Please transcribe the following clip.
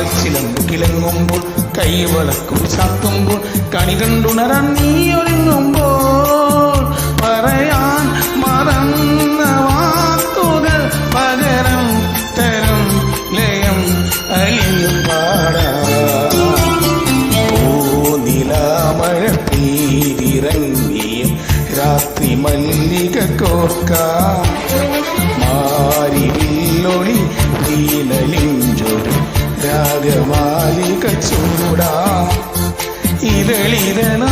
കാൽച്ചിലമ്പ് കിളങ്ങുമ്പോൾ കൈവളക്കും ചാത്തുമ്പോൾ കണി കണ്ടുണരാൻ നീ ഒരുങ്ങുമ്പോൾ പറയാൻ മറന്ന വാക്കുകൾ പകരം തരം ലയം അലിഞ്ഞു പാടാം. ഓ നിലാമഴ പെയ്തിറങ്ങിയ രാത്രി മല്ലിക കോർക്കാം മാരിവില്ലൊളി വീണലിഞ്ചൊരു രാഗമാലിക ചൂടാ ഇതളിതനാ